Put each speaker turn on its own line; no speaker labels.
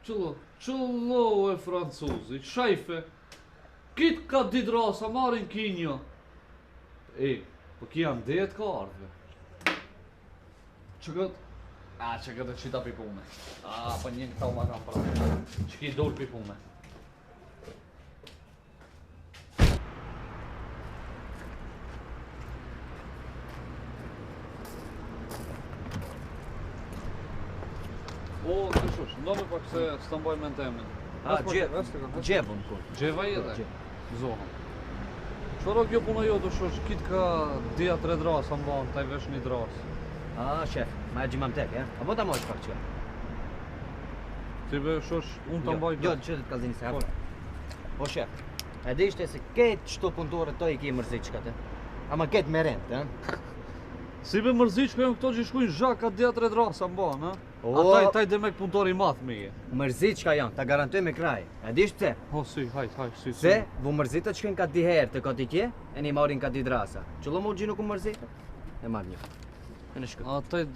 Qëllo e francuzi, shajfe. Kitë ka ditë rasa, marin kinjo. Po ki janë dejet ka ardhve. Që këtë? Që këtë e qita pipume. Po njën këta u ma kam pra. Që ki dol pipume. Të shush, ndome pak se s'të mbaj me në temin.
Gjevën kur.
Gjeva jete? Zohën. Qëro kjo puna jo të shush, kitë ka dhja 3 drasa mbanë, taj vesh një dras.
Shef, ma e gjimam tek, apo ta mojsh pak që?
Ti be shush, unë të mbaj...
Jo, që të t'kallzini se hapë. Po shef, e di ishte se ketë qëto punëtore të i ki mërziqkat, ama ketë me rent,
Si be mërziqka jënë këto që shkujnë zhak ka dhja 3 drasa mbanë, taj dhe me punëtori math me je.
Mërziqka janë, ta garantoj me kraj. E di ishte?
Si, hajt, si.
Se, vu mërzitët shkojnë ka 10 herë të kati tje, e një marin ka 2 drasa. Qëllo mu gjinu ku mërzitët? E marrë një. E në shkët.
Taj